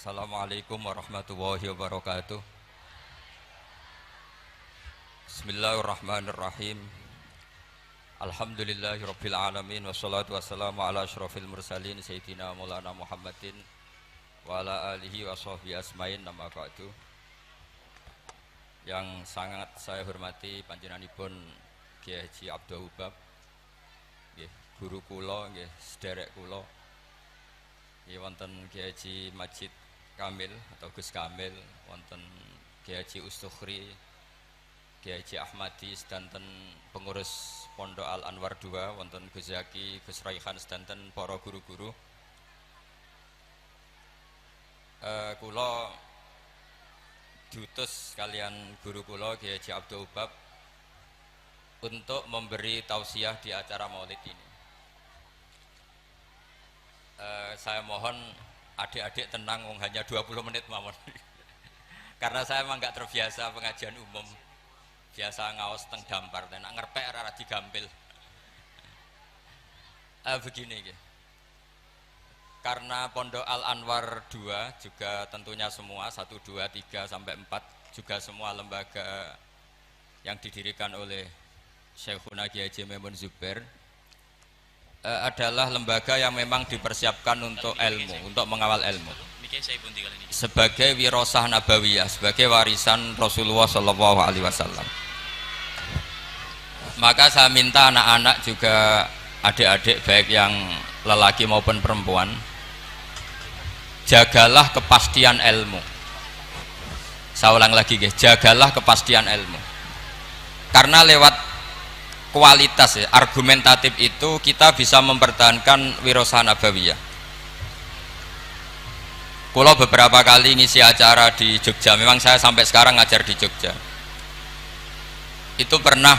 Assalamualaikum warahmatullahi wabarakatuh. Bismillahirrahmanirrahim. Alhamdulillahirabbil alamin wassalatu wassalamu ala asyrofil mursalin sayyidina Maulana Muhammadin wa ala alihi wa sahbihi asmain nama ba'du. Yang sangat saya hormati panjenenganipun Kyai Haji Abdul Hubab, nggih, guru kula nggih, sederek kula. Nggih wonten Kyai Haji Majid Kamil atau Gus Kamil, wonten Kyai Haji Ustukhri, Kyai Haji Ahmadi sedanten pengurus Pondok Al Anwar II, wonten Gus Zaki, Gus Raihan sedanten para guru-guru. Kula diutus kalian guru kula Kyai Haji Abdul Hubab untuk memberi tausiah di acara Maulid ini. Saya mohon adik-adik tenang, hanya 20 menit mawon. Karena saya memang nggak terbiasa pengajian umum. Biasa ngaos teng dampar, nak ngerpek ora digampil. Begini gitu. Karena Pondok Al Anwar 2 juga tentunya semua 1, 2, 3 sampai 4 juga semua lembaga yang didirikan oleh Syekhuna Kyai Haji Maimun Zubair adalah lembaga yang memang dipersiapkan untuk ilmu, untuk mengawal ilmu sebagai wirasah nabawiyah, sebagai warisan Rasulullah Shallallahu Alaihi Wasallam. Maka saya minta anak-anak juga, adik-adik baik yang lelaki maupun perempuan, jagalah kepastian ilmu. Saya ulang lagi guys, jagalah kepastian ilmu, karena lewat kualitas ya, argumentatif itu kita bisa mempertahankan wirasah nabawiyah. Kulo beberapa kali ngisi acara di Jogja, memang saya sampai sekarang ngajar di Jogja. Itu pernah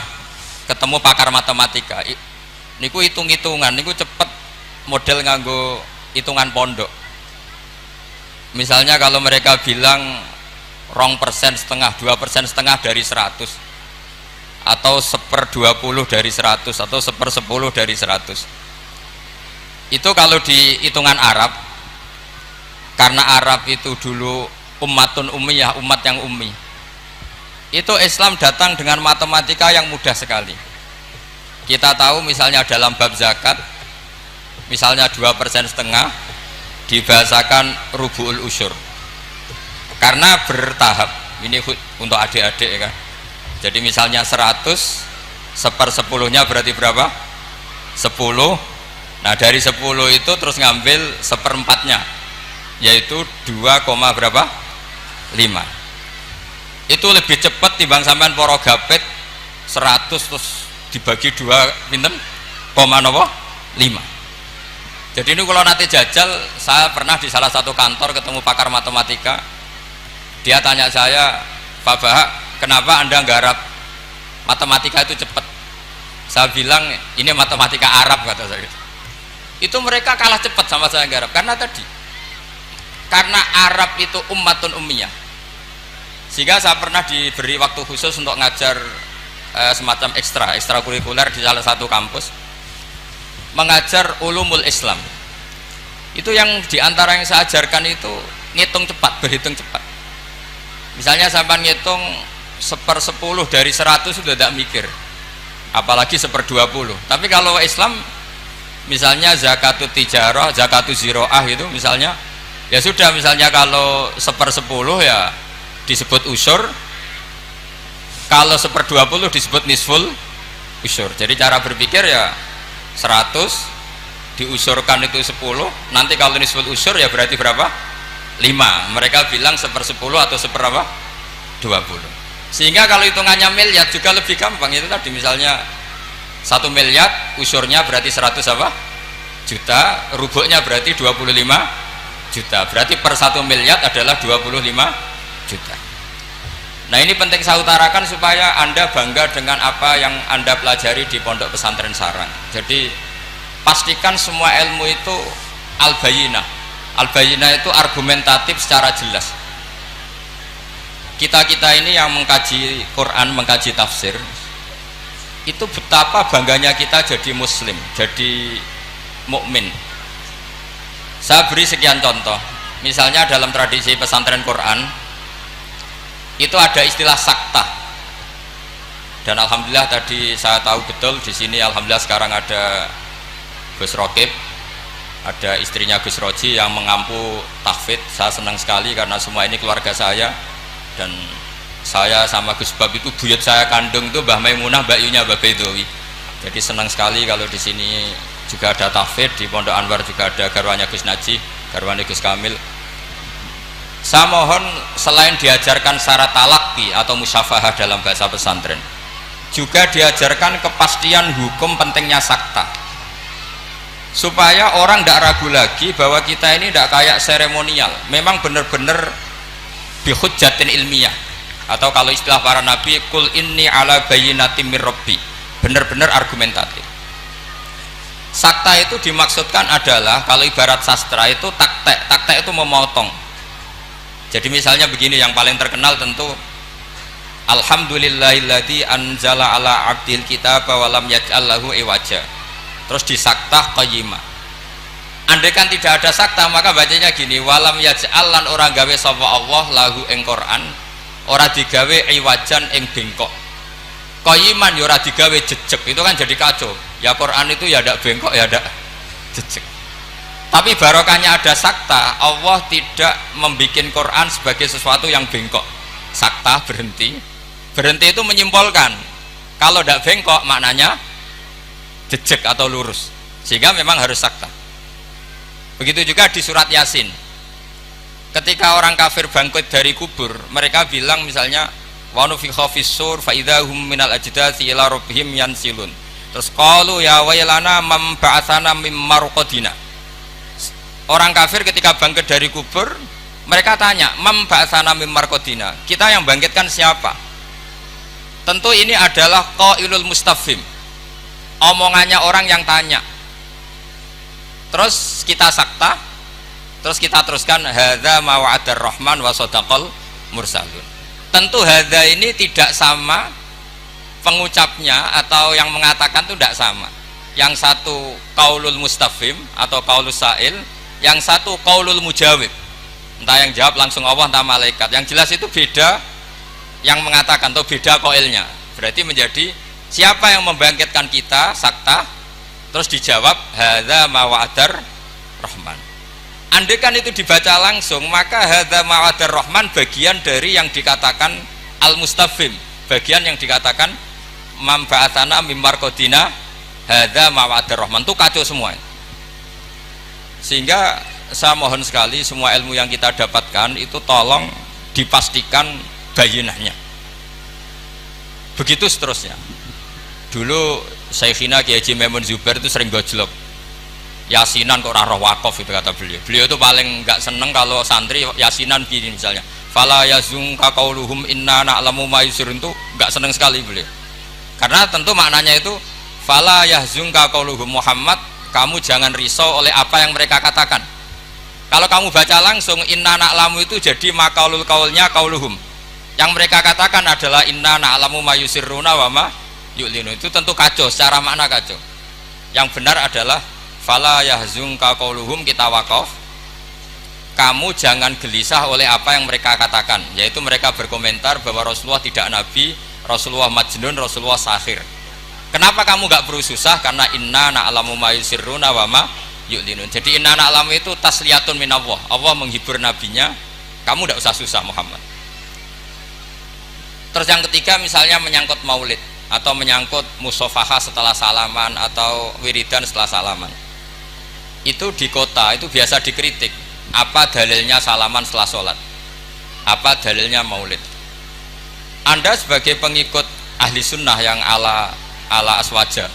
ketemu pakar matematika. Niku hitung-hitungan, niku cepet model nganggo hitungan pondok. Misalnya kalau mereka bilang 2,5%, 2,5% dari 100, atau 1/20 dari 100, atau 1/10 dari 100. Itu kalau di hitungan Arab, karena Arab itu dulu ummatun ummiyah, umat yang ummi, itu Islam datang dengan matematika yang mudah sekali. Kita tahu misalnya dalam bab zakat, misalnya 2,5% dibahasakan rubu'ul usyur, karena bertahap. Ini untuk adik-adik ya kan. Jadi misalnya 100, 1/10-nya berarti berapa? 10. Nah dari 10 itu terus ngambil 1/4-nya, yaitu 2, berapa? 5. Itu lebih cepat timbang sampean poro gapit 100 terus dibagi 2 pinten? 5. Jadi ini kalau nanti jajal, saya pernah di salah satu kantor ketemu pakar matematika. Dia tanya saya, Pak Bahak, kenapa Anda nggarap matematika itu cepat? Saya bilang ini matematika Arab, kata saya. Itu mereka kalah cepat sama saya nggarap, karena Arab itu ummatun ummiyah. Sehingga saya pernah diberi waktu khusus untuk ngajar semacam ekstrakurikuler di salah satu kampus, mengajar ulumul Islam. Itu yang diantara yang saya ajarkan itu ngitung cepat, berhitung cepat. Misalnya sampai ngitung 1/10 dari 100 sudah tidak mikir, apalagi 1/20. Tapi kalau Islam misalnya zakatut tijarah, zakatut ziroah itu misalnya, ya sudah, misalnya kalau 1/10 ya disebut usyur, kalau 1/20 disebut nisful usyur. Jadi cara berpikir ya 100 diusurkan itu 10, nanti kalau nisful usyur ya berarti berapa? 5. Mereka bilang 1/10 atau 1/20. Sehingga kalau hitungannya miliar juga lebih gampang. Itu tadi misalnya 1 miliar usurnya berarti 100 juta, rubuknya berarti 25 juta, berarti per 1 miliar adalah 25 juta. Nah ini penting saya utarakan supaya Anda bangga dengan apa yang Anda pelajari di Pondok Pesantren Sarang. Jadi pastikan semua ilmu itu al-bayinah. Al-bayinah itu argumentatif secara jelas. Kita ini yang mengkaji Quran, mengkaji tafsir, itu betapa bangganya kita jadi muslim, jadi mukmin. Saya beri sekian contoh. Misalnya dalam tradisi pesantren Quran itu ada istilah sakta. Dan alhamdulillah tadi saya tahu betul di sini, alhamdulillah sekarang ada Gus Rokib, ada istrinya Gus Roji yang mengampu tahfidz. Saya senang sekali karena semua ini keluarga saya, dan saya sama Gus Bab itu buyut saya kandung itu Mbah Maimunah, Mbak Yunya, Mbah Bedowi. Jadi senang sekali kalau di sini juga ada tahfidz, di Pondok Anwar juga ada garwanya Gus Naji, garwanya Gus Kamil. Saya mohon selain diajarkan syarat talaqi atau musyafahah dalam bahasa pesantren, juga diajarkan kepastian hukum pentingnya sakta, supaya orang tidak ragu lagi bahwa kita ini tidak kayak seremonial, memang benar-benar bihujjatin ilmiah, atau kalau istilah para nabi, kul inni ala bayyinatin mir rabbi, benar-benar argumentatif. Sakta itu dimaksudkan adalah, kalau ibarat sastra itu taktek itu memotong. Jadi misalnya begini, yang paling terkenal tentu alhamdulillahilladzi anzala ala abdil kitaba wa lam yaj'al lahu iwaja. Terus disaktah qayyimah. Andai kan tidak ada sakta, maka bacanya gini, walam yaj'al, lan orang gawe sapa Allah lahu ing Quran, ora digawe iwajan ing bengkok. Qayyiman ya ora digawe jejeg, itu kan jadi kacau. Ya Quran itu ya ndak bengkok ya ndak jejeg. Tapi barokahnya ada sakta, Allah tidak membuat Quran sebagai sesuatu yang bengkok. Sakta berhenti. Berhenti itu menyimpulkan kalau tidak bengkok maknanya jejeg atau lurus, sehingga memang harus sakta. Begitu juga di surat Yasin, ketika orang kafir bangkit dari kubur, mereka bilang misalnya wa nufikha fis-sur fa idahum minal ajdati ila rabbihim yansilun. Terus qalu ya wailana mam ba'atsana mim marqadina. Orang kafir ketika bangkit dari kubur, mereka tanya, mam ba'atsana mim marqadina, kita yang bangkitkan siapa? Tentu ini adalah qailul mustafhim, omongannya orang yang tanya. Terus kita sakta, terus kita teruskan hadza ma wa'adar rahman wa shadaqal mursalun. Tentu hadza ini tidak sama pengucapnya, atau yang mengatakan itu tidak sama. Yang satu qaulul mustafhim atau qaulus sa'il, yang satu qaulul mujawib, entah yang jawab langsung Allah entah malaikat. Yang jelas itu beda yang mengatakan, atau beda qailnya. Berarti menjadi siapa yang membangkitkan kita, sakta, terus dijawab hadza ma wa'adar rahman. Andai kan itu dibaca langsung, maka hadza ma wa'adar rahman bagian dari yang dikatakan al mustafhim, bagian yang dikatakan mam ba'atsana mim marqadina hadza ma wa'adar rahman, itu kacau semua. Sehingga saya mohon sekali semua ilmu yang kita dapatkan itu tolong dipastikan bayinahnya. Begitu seterusnya. Dulu Syekhina Kiai Haji Maimun Zubair itu sering gojlok, yasinan kok ora roh wakaf, itu kata beliau. Beliau itu paling enggak seneng kalau santri yasinan gini misalnya, fala yazunka qauluhum inna na'lamu ma yusirun, itu enggak seneng sekali beliau. Karena tentu maknanya itu fala yahzunka qauluhum Muhammad, kamu jangan risau oleh apa yang mereka katakan. Kalau kamu baca langsung inna na'lamu itu jadi makaulul kaulnya kauluhum, yang mereka katakan adalah inna na'lamu ma yusirruna wa ma yu'linu. Itu tentu kacau, secara makna kacau. Yang benar adalah fala yahzunka qauluhum, kita wakaf, kamu jangan gelisah oleh apa yang mereka katakan, yaitu mereka berkomentar bahwa Rasulullah tidak nabi, Rasulullah majnun, Rasulullah sahir. Kenapa kamu gak perlu susah? Karena inna na'lamu ma yusirruna wa ma yu'linun. Jadi inna na'lamu itu tasliyatun minallah, Allah menghibur nabinya, kamu gak usah susah Muhammad. Terus yang ketiga misalnya menyangkut maulid, atau menyangkut musofahah setelah salaman, atau wiridan setelah salaman. Itu di kota itu biasa dikritik, apa dalilnya salaman setelah sholat, apa dalilnya maulid. Anda sebagai pengikut ahli sunnah yang ala aswaja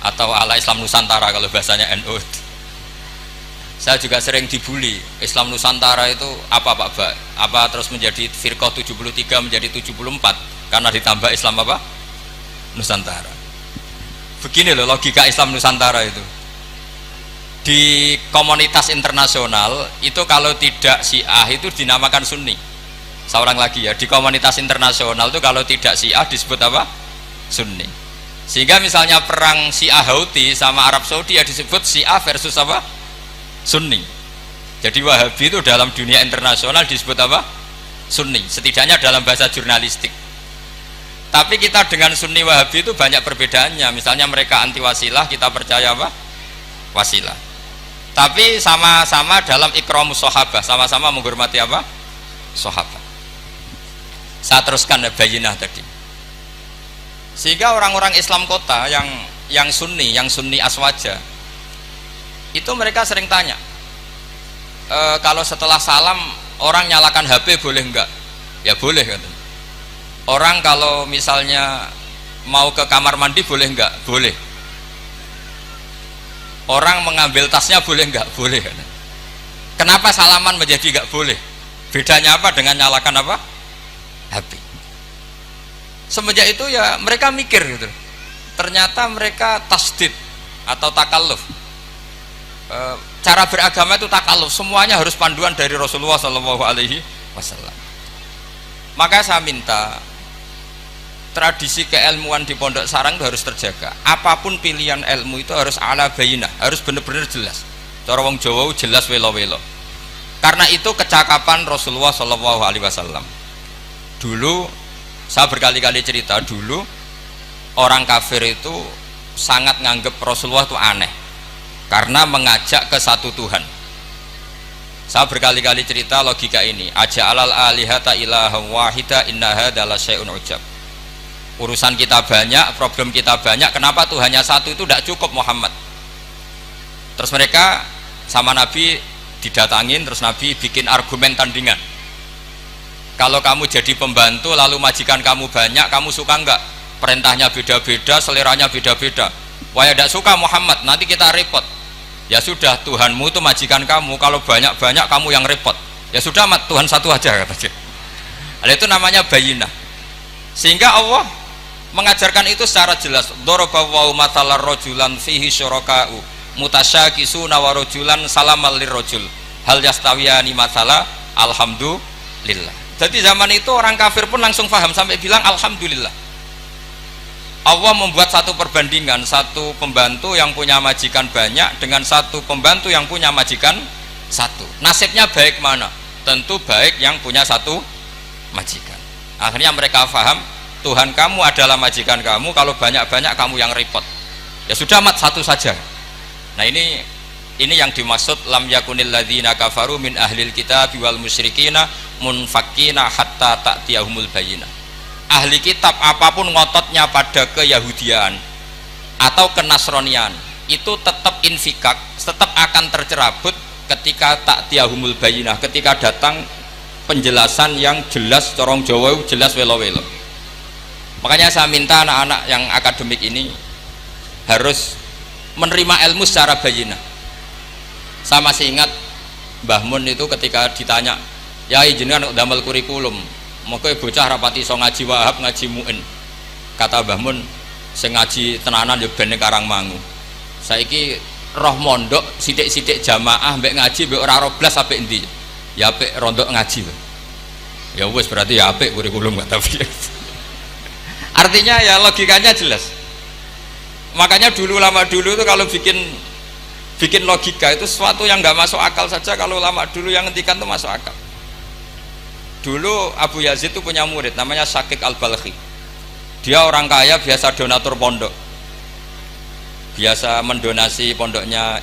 atau ala Islam Nusantara kalau bahasanya NU, saya juga sering dibully, Islam Nusantara itu apa Pak Ba? Apa terus menjadi firqah 73 menjadi 74 karena ditambah Islam apa? Nusantara. Begini loh logika Islam Nusantara itu. Di komunitas internasional itu kalau tidak Syiah itu dinamakan Sunni. Seorang lagi ya, di komunitas internasional itu kalau tidak Syiah disebut apa? Sunni. Sehingga misalnya perang Syiah Houthi sama Arab Saudi ya disebut Syiah versus apa? Sunni. Jadi Wahabi itu dalam dunia internasional disebut apa? Sunni, setidaknya dalam bahasa jurnalistik. Tapi kita dengan Sunni Wahabi itu banyak perbedaannya. Misalnya mereka anti wasilah, kita percaya apa? Wasilah. Tapi sama-sama dalam ikramus sahabah, sama-sama menghormati apa? Sahabat. Saya teruskan bayinah tadi. Sehingga orang-orang Islam kota yang sunni aswaja itu mereka sering tanya, kalau setelah salam orang nyalakan HP boleh enggak? Ya boleh kan. Orang kalau misalnya mau ke kamar mandi boleh enggak? Boleh. Orang mengambil tasnya boleh enggak? Boleh kan. Kenapa salaman menjadi enggak boleh? Bedanya apa dengan nyalakan apa? HP. Semenjak itu ya mereka mikir gitu. Ternyata mereka tasdid atau takalluf. Cara beragama itu takalluf, semuanya harus panduan dari Rasulullah SAW. Maka saya minta tradisi keilmuan di Pondok Sarang itu harus terjaga. Apapun pilihan ilmu itu harus ala bayinah, harus benar-benar jelas. Cara wong Jawa jelas welo-welo. Karena itu kecakapan Rasulullah SAW. Dulu saya berkali-kali cerita, dulu orang kafir itu sangat nganggep Rasulullah itu aneh karena mengajak ke satu Tuhan. Saya berkali-kali cerita logika ini, aja'alal alihata ilahan wahida inna hadza la syai'un ujab. Urusan kita banyak, problem kita banyak, kenapa Tuhannya satu itu tidak cukup Muhammad? Terus mereka sama Nabi didatangin, terus Nabi bikin argumen tandingan. Kalau kamu jadi pembantu lalu majikan kamu banyak, kamu suka enggak? Perintahnya beda-beda, seleranya beda-beda. Wah ya tidak suka Muhammad, nanti kita repot. Ya sudah, Tuhanmu itu majikan kamu, kalau banyak-banyak kamu yang repot. Ya sudah, Tuhan satu aja kata dia. Itu namanya bayinah. Sehingga Allah mengajarkan itu secara jelas. Daraballahu mathalar rajulan fihi syuraka'u mutasyakisuna wa rajulan salamal lirrajul hal yastawiyani mathala alhamdulillah. Jadi zaman itu orang kafir pun langsung paham sampai bilang alhamdulillah. Allah membuat satu perbandingan, satu pembantu yang punya majikan banyak dengan satu pembantu yang punya majikan satu. Nasibnya baik mana? Tentu baik yang punya satu majikan. Akhirnya mereka paham, Tuhan kamu adalah majikan kamu, kalau banyak-banyak kamu yang repot. Ya sudah, satu saja. Nah ini yang dimaksud lam yakunil ladzina kafaru min ahlil kitab wal musyrikina munfakkina hatta ta'tiyahumul bayyinah. Ahli kitab apapun ngototnya pada keyahudian atau kenasronian itu tetap infikak, tetap akan tercerabut ketika ta'tiyahumul bayyinah, ketika datang penjelasan yang jelas, corong Jawa jelas welo-welo. Makanya saya minta anak-anak yang akademik ini harus menerima ilmu secara bayyinah. Saya masih ingat Mbah Mun itu ketika ditanya, ya jenengan damel kurikulum, maka bocah rapati so ngaji Wahab, ngaji Mu'in. Kata Mbah Mun, sing ngaji tenanan ya ben Karangmangu. Saiki roh mondok sithik-sithik jamaah mbek ngaji mbek ora ro blas apik endi? Ya apik rondok ngaji. Ya wis berarti ya apik kurikulum kata piye. Artinya ya logikanya jelas. Makanya lama dulu itu kalau bikin logika itu sesuatu yang nggak masuk akal saja, kalau lama dulu yang ngendikan itu masuk akal. Dulu Abu Yazid itu punya murid namanya Syakik Al-Balkhi. Dia orang kaya, biasa donatur pondok, biasa mendonasi pondoknya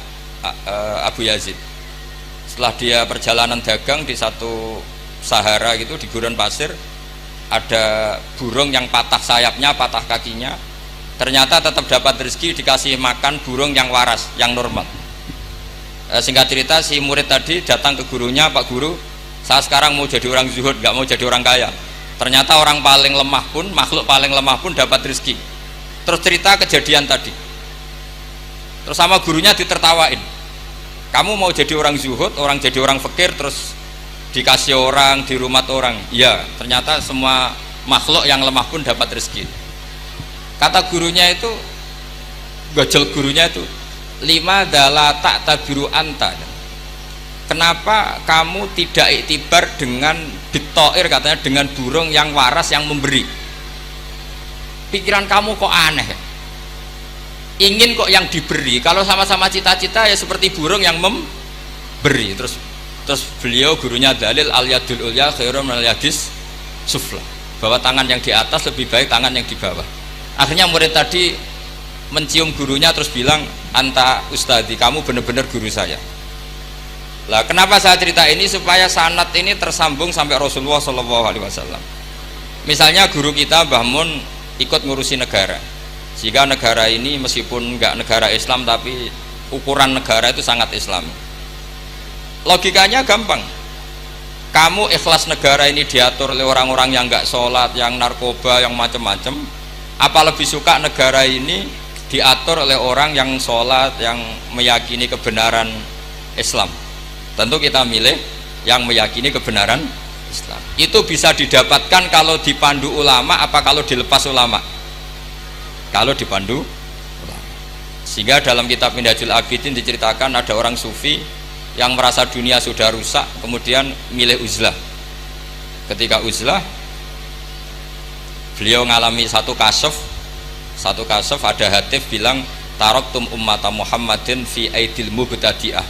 Abu Yazid. Setelah dia perjalanan dagang di satu Sahara gitu, di gurun pasir, ada burung yang patah sayapnya, patah kakinya. Ternyata tetap dapat rezeki, dikasih makan burung yang waras, yang normal. Singkat cerita, si murid tadi datang ke gurunya, Pak Guru, saya sekarang mau jadi orang zuhud, gak mau jadi orang kaya. Ternyata orang paling lemah pun, makhluk paling lemah pun dapat rezeki. Terus cerita kejadian tadi. Terus sama gurunya ditertawain, kamu mau jadi orang zuhud, orang jadi orang fakir, terus dikasih orang, di rumah orang. Ya, ternyata semua makhluk yang lemah pun dapat rezeki. Kata gurunya itu, gojol gurunya itu, lima dala tak tabiru anta. Kenapa kamu tidak iktibar dengan bitoir, katanya dengan burung yang waras yang memberi? Pikiran kamu kok aneh? Ingin kok yang diberi. Kalau sama-sama cita-cita ya seperti burung yang memberi. Terus Terus beliau gurunya dalil al yadul ulya khairum minal yadis sufla, bahwa tangan yang di atas lebih baik tangan yang di bawah. Akhirnya murid tadi mencium gurunya terus bilang, anta ustadi, kamu benar-benar guru saya. Lah kenapa saya cerita ini? Supaya sanad ini tersambung sampai Rasulullah SAW. Misalnya guru kita Mbah Mun ikut ngurusi negara, sehingga negara ini meskipun enggak negara Islam tapi ukuran negara itu sangat Islam. Logikanya gampang, kamu ikhlas negara ini diatur oleh orang-orang yang enggak sholat, yang narkoba, yang macam-macam, apa lebih suka negara ini diatur oleh orang yang sholat, yang meyakini kebenaran Islam? Tentu kita milih yang meyakini kebenaran Islam. Itu bisa didapatkan kalau dipandu ulama apa kalau dilepas ulama? Kalau dipandu ulama. Sehingga dalam kitab Minhajul Abidin diceritakan ada orang sufi yang merasa dunia sudah rusak, kemudian milih uzlah. Ketika uzlah, beliau mengalami satu kasaf ada hatif bilang, taraktum ummata Muhammadin fi aidil mubtadi'ah.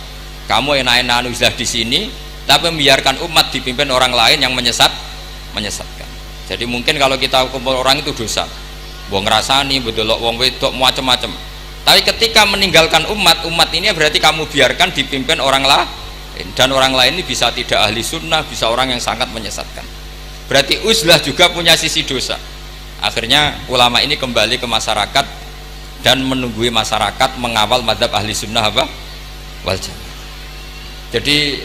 Kamu enak-enakan uzlah di sini, tapi membiarkan umat dipimpin orang lain yang menyesatkan. Jadi mungkin kalau kita kumpul orang itu dosa, wong ngrasani, bedelok wong wedok macam-macam. Tapi ketika meninggalkan umat ini berarti kamu biarkan dipimpin orang lain, dan orang lain ini bisa tidak ahli sunnah, bisa orang yang sangat menyesatkan. Berarti uzlah juga punya sisi dosa. Akhirnya ulama ini kembali ke masyarakat dan menunggui masyarakat mengawal mazhab ahli sunnah wal jamaah. Jadi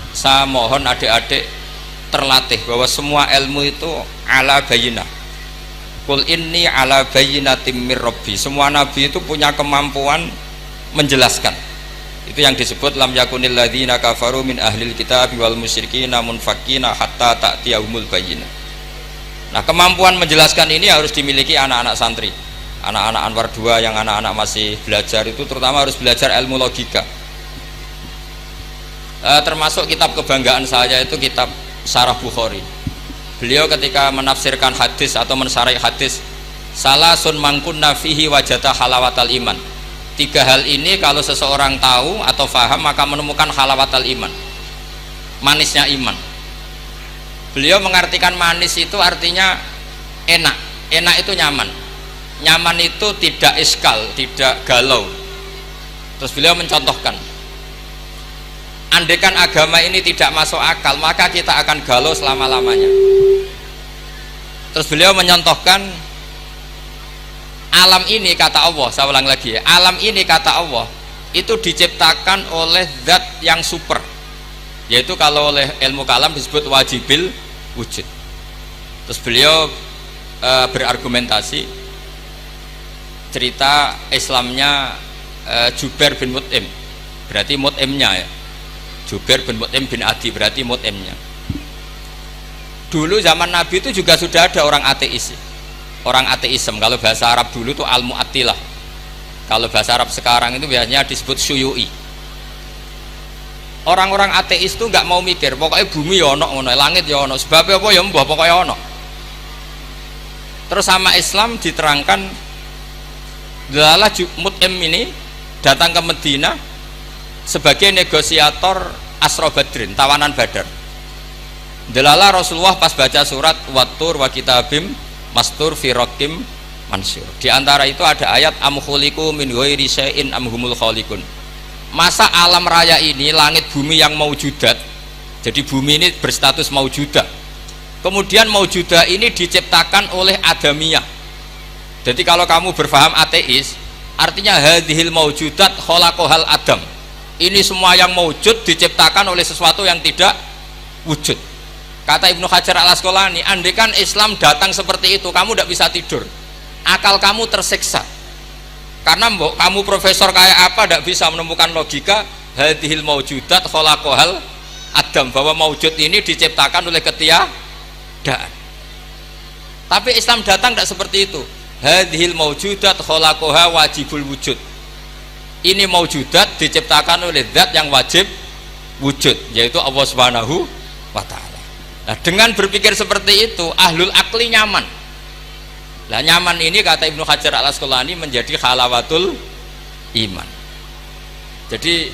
saya mohon adik-adik terlatih bahwa semua ilmu itu ala bayyinah. Qul inni ala bayyinatin mir rabbi. Semua nabi itu punya kemampuan menjelaskan. Itu yang disebut lam yakunil ladzina kafaru min ahlil kitab wal musyrikina munfakina hatta ta'tiyahumul bayyinah. Nah, kemampuan menjelaskan ini harus dimiliki anak-anak santri, anak-anak Anwar 2 yang anak-anak masih belajar itu terutama harus belajar ilmu logika. Termasuk kitab kebanggaan saya itu kitab Syarah Bukhari. Beliau ketika menafsirkan hadis atau mensyarah hadis, salasun mangkunna fihi wajata halawatal iman. 3 hal ini kalau seseorang tahu atau faham maka menemukan halawatal iman, manisnya iman. Beliau mengartikan manis itu artinya enak, enak itu nyaman, nyaman itu tidak iskal, tidak galau. Terus beliau mencontohkan, andaikan agama ini tidak masuk akal maka kita akan galau selama-lamanya. Terus beliau menyontohkan, alam ini kata Allah, saya ulang lagi ya, alam ini kata Allah itu diciptakan oleh zat yang super, yaitu kalau oleh ilmu kalam disebut wajibil wujud. Terus beliau berargumentasi cerita Islamnya Jubair bin Mut'im, berarti Mut'imnya ya, Jubair bin Mut'im bin Adi berarti Mut'imnya. Dulu zaman Nabi itu juga sudah ada orang ateis, orang ateisme. Kalau bahasa Arab dulu itu al-mu'attilah, kalau bahasa Arab sekarang itu biasanya disebut syuyu'i. Orang-orang ateis itu nggak mau mikir, pokoknya bumi ya ono, langit ya ono, sebabnya apa ya mbah pokoknya ono. Terus sama Islam diterangkan, dalalah Mut'im ini datang ke Medina sebagai negosiator Asra Badrin, tawanan Badar. Dalalah Rasulullah pas baca surat Wattur wa kitabim mastur fi raqim mansur. Di antara itu ada ayat am khuliqu min ghairi syai'in am humul khaliqun. Masa alam raya ini langit bumi yang maujudat, jadi bumi ini berstatus maujudah, kemudian maujudah ini diciptakan oleh adamiyah. Jadi kalau kamu berfaham ateis, artinya hadhil maujudat khalaqahal adam, ini semua yang maujud diciptakan oleh sesuatu yang tidak wujud. Kata Ibnu Hajar al Asqalani, andaikan Islam datang seperti itu, kamu tidak bisa tidur, akal kamu tersiksa. Karena kamu profesor kayak apa tidak bisa menemukan logika hadhil maujudat khalaqahal adam, bahwa maujud ini diciptakan oleh ketiadaan. Tapi Islam datang tidak seperti itu. Hadhil maujudat khalaqaha wajibul wujud, ini maujudat diciptakan oleh zat yang wajib wujud, yaitu Allah Subhanahu wa ta'ala. Nah, dengan berpikir seperti itu ahlul akli nyaman. Lah nyaman ini kata Ibnu Hajar al Asqalani menjadi halawatul iman. Jadi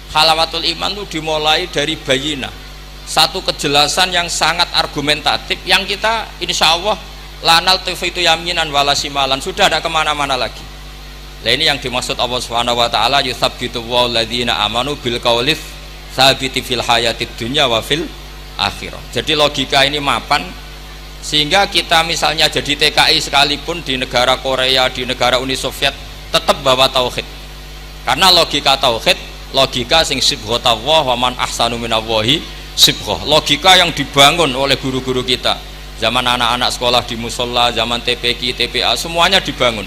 Halawatul iman itu dimulai dari bayina, satu kejelasan yang sangat argumentatif yang kita insya Allah lanal itu yaminan wala simalan, sudah ada kemana-mana lagi. Nah ini yang dimaksud Allah Subhanahu wa taala yuthabbitu walladzina amanu bil qaulits tsabiti fil hayatid dunya wa fil akhirah. Jadi logika ini mapan sehingga kita misalnya jadi TKI sekalipun di negara Korea, di negara Uni Soviet tetap bawa tauhid. Karena logika tauhid, logika sing sibghatullah wa man ahsanu minallahi sibghah. Logika yang dibangun oleh guru-guru kita. Zaman anak-anak sekolah di musola, zaman TPQ, TPA, semuanya dibangun.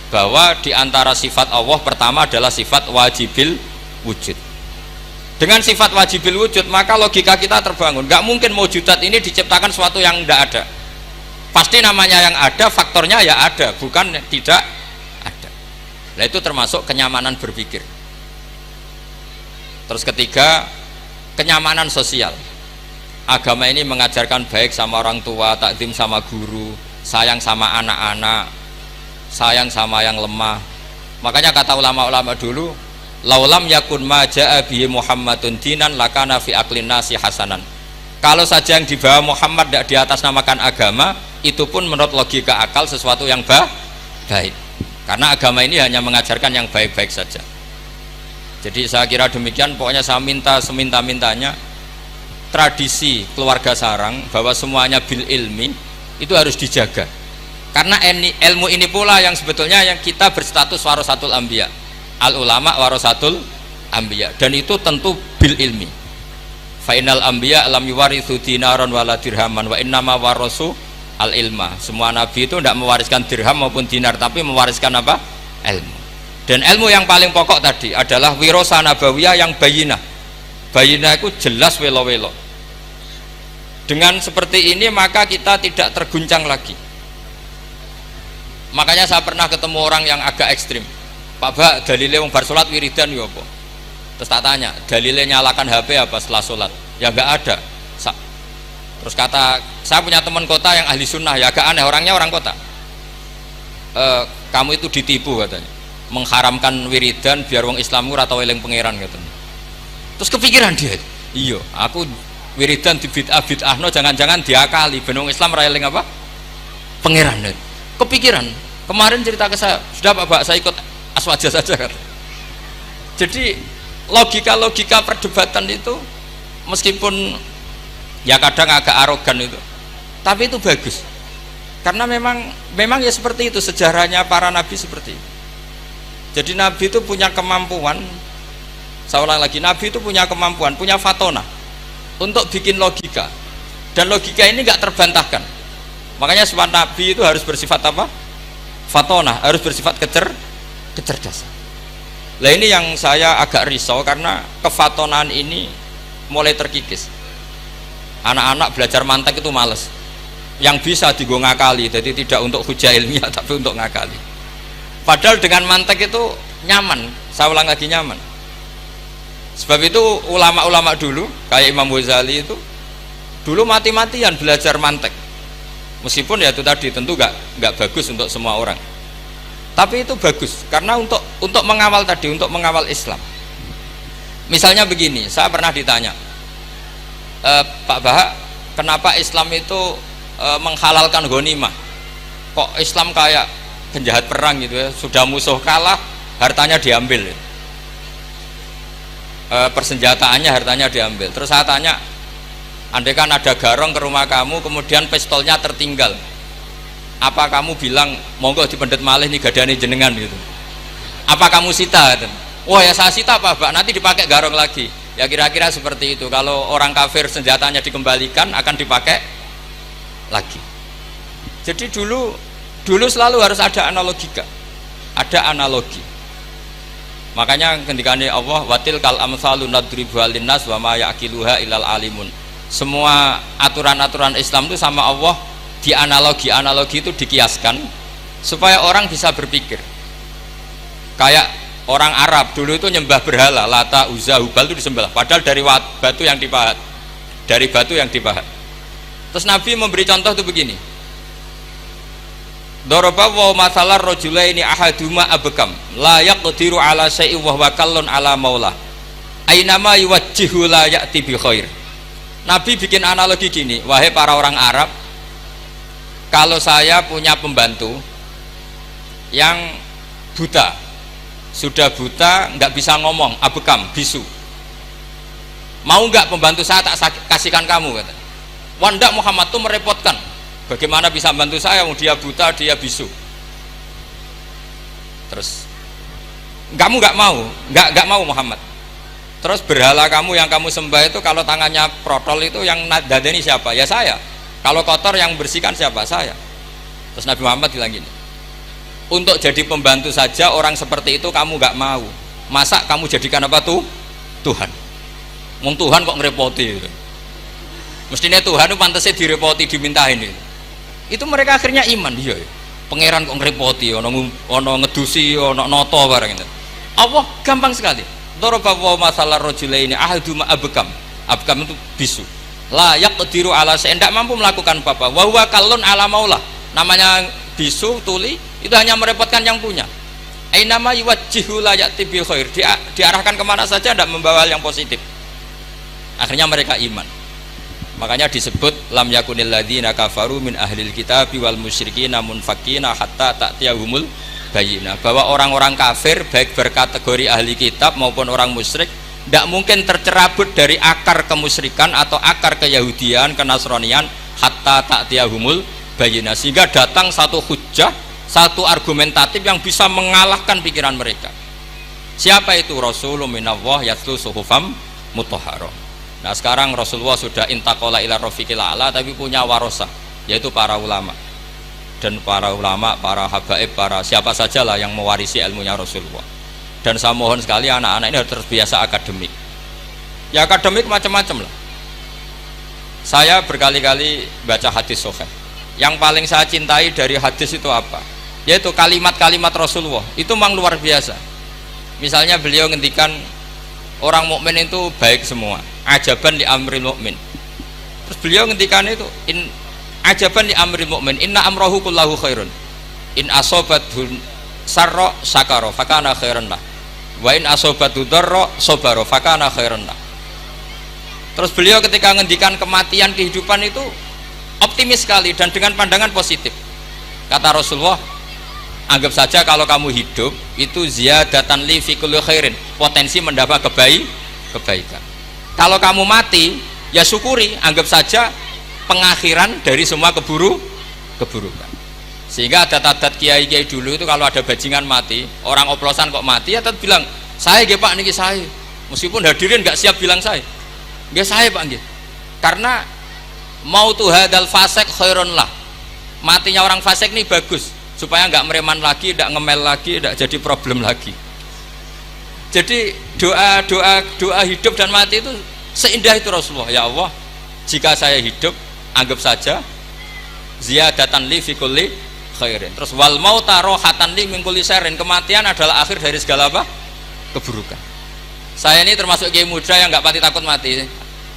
Bahwa di antara sifat Allah pertama adalah sifat wajibil wujud. Dengan sifat wajibil wujud maka logika kita terbangun. Gak mungkin mewujudat ini diciptakan sesuatu yang tidak ada. Pasti namanya yang ada, faktornya ya ada, bukan tidak ada. Nah itu termasuk kenyamanan berpikir. Terus ketiga, kenyamanan sosial. Agama ini mengajarkan baik sama orang tua, takzim sama guru, sayang sama anak-anak, sayang sama yang lemah. Makanya kata ulama-ulama dulu, laulam yakun ma jaa bihi Muhammadun dinan lakana fi aqlin nasi hasanan. Kalau saja yang dibawa Muhammad tidak di atas namakan agama, itu pun menurut logika akal sesuatu yang baik. Karena agama ini hanya mengajarkan yang baik-baik saja. Jadi saya kira demikian. Pokoknya saya minta seminta-mintanya tradisi keluarga sarang bahwa semuanya bil ilmi itu harus dijaga. Karena ilmu ini pula yang sebetulnya yang kita berstatus warasatul anbiya. Al ulama warasatul anbiya, dan itu tentu bil ilmi. Fa innal anbiya lam yuwarithu dinaron wala dirhaman wa innama warasu al ilma. Semua nabi itu tidak mewariskan dirham maupun dinar, tapi mewariskan apa? Ilmu. Dan ilmu yang paling pokok tadi adalah wirasa nabawiyah yang bayinah. Bayinah itu jelas welo-welo. Dengan seperti ini maka kita tidak terguncang lagi. Makanya saya pernah ketemu orang yang agak ekstrim. Pak Bak, dalilnya wong bar salat wiridan ya apa? Terus tak tanya, dalilnya nyalakan HP apa setelah salat? Ya enggak ada. Terus kata, saya punya teman kota yang ahli sunnah, ya agak aneh, orangnya orang kota. Kamu itu ditipu katanya, mengharamkan wiridan biar wong Islam ora tau eling pangeran katanya. Terus kepikiran dia, iya, aku wiridan di bid'ah-bid'ahno jangan-jangan diakali ben wong Islam ora eling apa? Pangeran. Kepikiran. Kemarin cerita ke saya, sudah Pak Bak, saya ikut aswaja saja kata. Jadi logika-logika perdebatan itu meskipun ya kadang agak arogan itu, tapi itu bagus karena memang ya seperti itu sejarahnya para nabi seperti itu. Jadi nabi itu punya kemampuan, saya ulang lagi, nabi itu punya kemampuan, punya fatona untuk bikin logika, dan logika ini nggak terbantahkan. Makanya sifat nabi itu harus bersifat apa? Fatona, harus bersifat kecerdasan. Nah ini yang saya agak risau karena kefatonaan ini mulai terkikis. Anak-anak belajar mantek itu males, yang bisa digo ngakali, jadi tidak untuk hujah ilmiah tapi untuk ngakali. Padahal dengan mantek itu nyaman, saya ulang lagi nyaman. Sebab itu ulama-ulama dulu kayak Imam Ghazali itu dulu mati-matian belajar mantek, meskipun ya itu tadi tentu nggak bagus untuk semua orang, tapi itu bagus karena untuk mengawal tadi, untuk mengawal Islam. Misalnya begini, saya pernah ditanya, Pak Bahak, kenapa Islam itu menghalalkan ghanimah? Kok Islam kayak penjahat perang gitu ya, sudah musuh kalah hartanya diambil, persenjataannya hartanya diambil. Terus saya tanya, andai kan ada garong ke rumah kamu kemudian pistolnya tertinggal, apa kamu bilang monggo dipendet malih nih gadane jenengan gitu? Apa kamu sita? Wah ya saya sita Pak Bahak, nanti dipakai garong lagi. Ya kira-kira seperti itu. Kalau orang kafir senjatanya dikembalikan akan dipakai lagi. Jadi dulu selalu harus ada analogika, ada analogi. Makanya ketika Allah watil kal amsalu nadribuha linnas wa ma yaqiluha ilal alimun. Semua aturan-aturan Islam itu sama Allah di analogi itu dikiaskan supaya orang bisa berpikir. Kayak orang Arab dulu itu nyembah berhala, Lata, Uzza, Hubal itu disembah, padahal dari batu yang dipahat, Terus Nabi memberi contoh itu begini, Daraba wa masalar rajulaini ahaduma abkam la yaqdiru ala syai'in wa huwa kallun ala maulah Ainama yuwajjihu la ya'ti bi khair. Nabi bikin analogi gini, wahai para orang Arab, kalau saya punya pembantu yang buta, sudah buta, nggak bisa ngomong, abekam, bisu, mau nggak pembantu saya tak kasihkan kamu? Kata. Wah ndak, Muhammad tuh merepotkan, bagaimana bisa bantu saya, dia buta, dia bisu. Terus kamu nggak mau Muhammad. Terus berhala kamu yang kamu sembah itu kalau tangannya protol itu yang dadani siapa? Ya saya. Kalau kotor yang bersihkan siapa? Saya. Terus Nabi Muhammad bilang gini, untuk jadi pembantu saja orang seperti itu kamu nggak mau, masa kamu jadikan apa tuh? Tuhan. Wong Tuhan kok ngerepoti gitu. Mestinya Tuhan itu pantasnya direpoti, dimintain gitu. Itu mereka akhirnya iman. Iya, pangeran kok ngerepoti, ono ngedusi, ono noto barang itu. Allah gampang sekali. Dorobawa masalah rojulaini ahaduma abekam. Abekam itu bisu. Layak kediru ala seendak mampu melakukan apa-apa. Wahwa kalun ala maulah. Namanya bisu, tuli, itu hanya merepotkan yang punya. Ainama yuwajjihu la ya'ti bi khair. Diarahkan kemana saja tidak membawa yang positif. Akhirnya mereka iman. Makanya disebut lam yakunil ladzina kafaru min ahlil kitabi wal musyrikina munfakina hatta ta'tiyahumul bayina, bahwa orang-orang kafir baik berkategori ahli kitab maupun orang musyrik tidak mungkin tercerabut dari akar kemusyrikan atau akar keyahudian, kenasronian hatta ta'tiyahumul bayina, sehingga datang satu hujjah, satu argumentatif yang bisa mengalahkan pikiran mereka. Siapa itu? Rasulun minallah yatlu suhufam mutahharah. Nah sekarang Rasulullah sudah intaqala ila rafiqil a'la, tapi punya warosah, yaitu para ulama. Dan para ulama, para habaib, para siapa sajalah yang mewarisi ilmunya Rasulullah. Dan saya mohon sekali anak-anak ini harus terbiasa akademik. Ya akademik macam-macam lah. Saya berkali-kali baca hadis sahih. Yang paling saya cintai dari hadis itu apa? Yaitu kalimat-kalimat Rasulullah. Itu memang luar biasa. Misalnya beliau ngendikan orang mukmin itu baik semua. Ajaban li amril mukmin. Terus beliau ngendikan itu ajaban li amril mukmin inna amrahu kullahu khairun in asobathu sarra syakara fakana khairan lah wa in asobathu darra sabara fakana khairan lah. Terus beliau ketika ngendikan kematian, kehidupan itu optimis sekali dan dengan pandangan positif. Kata Rasulullah, anggap saja kalau kamu hidup itu ziyadatan li fi kulli khairin, potensi mendapat kebaikan. Kalau kamu mati ya syukuri, anggap saja pengakhiran dari semua keburukan. Sehingga adat-adat kiai-kiai dulu itu kalau ada bajingan mati, orang oplosan kok mati, ya tetap bilang saya nggih Pak niki saya, meskipun hadirin nggak siap bilang saya nggih saya Pak nggih, karena mautu hadal fasik khairun lah, matinya orang fasik ini bagus supaya nggak mereman lagi, nggak ngemel lagi, nggak jadi problem lagi. Jadi doa hidup dan mati itu seindah itu Rasulullah. Ya Allah, jika saya hidup anggap saja ziyadatan li fi kulli khairin. Terus wal mauta rohatan li min kulli syarrin, kematian adalah akhir dari segala apa? Keburukan. Saya ini termasuk kiai muda yang nggak pati takut mati.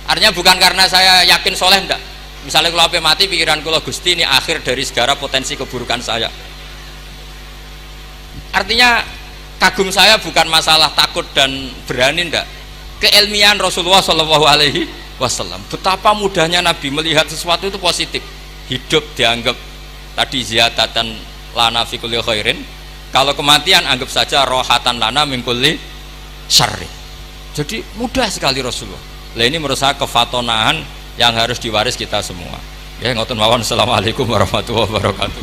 Artinya bukan karena saya yakin soleh, enggak. Misalnya kalau apa mati pikiran kula Gusti ini akhir dari segala potensi keburukan saya. Artinya kagum saya bukan masalah takut dan berani, enggak. Keilmian Rasulullah Shallallahu Alaihi Wasallam, betapa mudahnya Nabi melihat sesuatu itu positif. Hidup dianggap tadi ziyadatan lana fi kulli khairin, kalau kematian anggap saja rohatan lana min kulli syarri. Jadi mudah sekali Rasulullah. Nah ini menurut saya kefatonahan yang harus diwaris kita semua. Ya ngoten mawon. Assalamualaikum warahmatullahi wabarakatuh.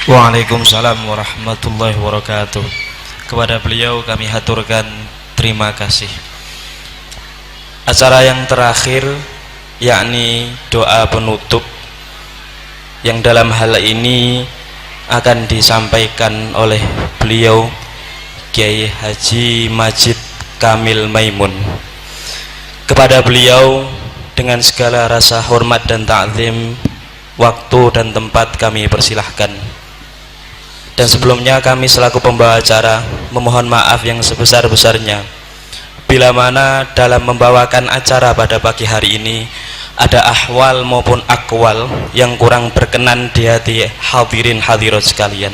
Waalaikumsalam warahmatullahi wabarakatuh. Kepada beliau kami haturkan terima kasih. Acara yang terakhir yakni doa penutup yang dalam hal ini akan disampaikan oleh beliau Kiai Haji Majid Kamil Maimun. Kepada beliau dengan segala rasa hormat dan ta'zim, waktu dan tempat kami persilahkan. Dan sebelumnya kami selaku pembawa acara memohon maaf yang sebesar-besarnya bila mana dalam membawakan acara pada pagi hari ini ada ahwal maupun akwal yang kurang berkenan di hati hadirin hadirat sekalian.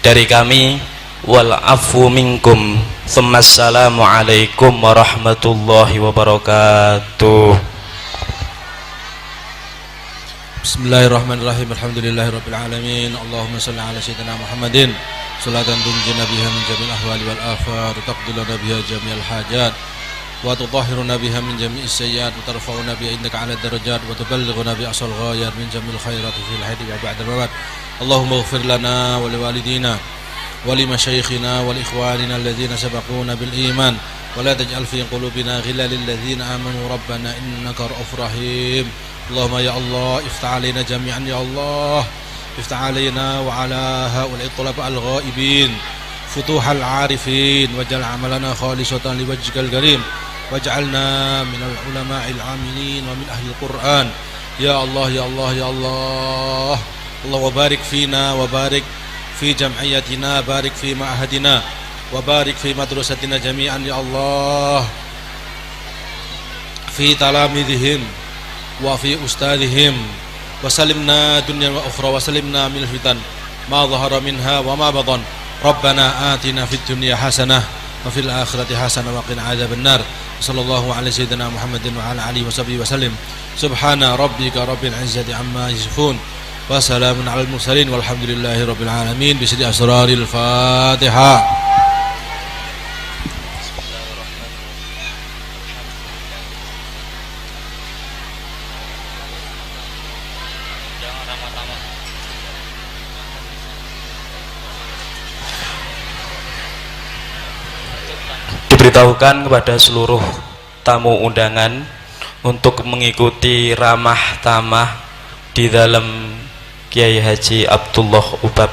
Dari kami, wal afu minkum. Assalamualaikum warahmatullahi wabarakatuh. Bismillahirrahmanirrahim. Alhamdulillahirabbil alamin. Allahumma shalli ala sayyidina Muhammadin salatan tunjina biha min jami'il ahwali wal afat wa taqdi lana biha jami'al hajat wa tutahhiruna biha min jami'is sayyi'at wa tarfa'una biha indaka 'ala darajat wa tuballighuna bi asal ghayat min jami'il khairati fil hayati wa ba'da al-mamat. Allahumma ighfir lana wa liwalidina wa limashayikhina wa liikhwanina alladhina sabaquna bil iman wa la taj'al fi qulubina ghillan lil ladzina amanu rabbana innaka ra'ufur rahim. Allahumma ya Allah iftah alaina jami'an ya Allah, iftah alaina wa ala haula'i tulaba al-ghaibin futuhal arifin waj'al amalana khalisatan liwajhikal karim waj'alna minal ulama'il amilin wa min ahli al-Qur'an ya Allah ya Allah ya Allah. Allahumma barik fina wa barik fi jam'iyatina, barik fi ma'hadina wa barik fi madrasatina jami'an ya Allah, fi talamidihim wa fi ustadihim wa salimna dunya wa ukhra wa salimna min fitan ma dhahara minha wa ma batan. Rabbana atina fid dunya hasanah wa fil akhirati hasanah wa qina adzaban nar. Sallallahu alaihi sayyidina Muhammadin wa ala alihi wa sahbihi wa sallim. Subhana rabbika rabbil izzati amma yasifun wa salamun alal mursalin walhamdulillahi rabbil alamin. Bisri asraril Fatihah. Diberitahukan kepada seluruh tamu undangan untuk mengikuti ramah tamah di dalam Kiai Haji Abdullah Ubab,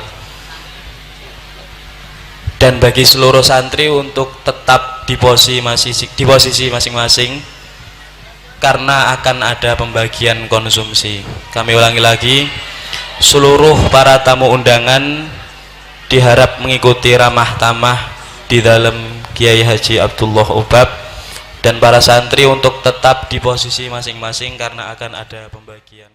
dan bagi seluruh santri untuk tetap di posisi masing-masing karena akan ada pembagian konsumsi. Kami ulangi lagi, seluruh para tamu undangan diharap mengikuti ramah tamah di dalam Kiai Haji Abdullah Ubab, dan para santri untuk tetap di posisi masing-masing karena akan ada pembagian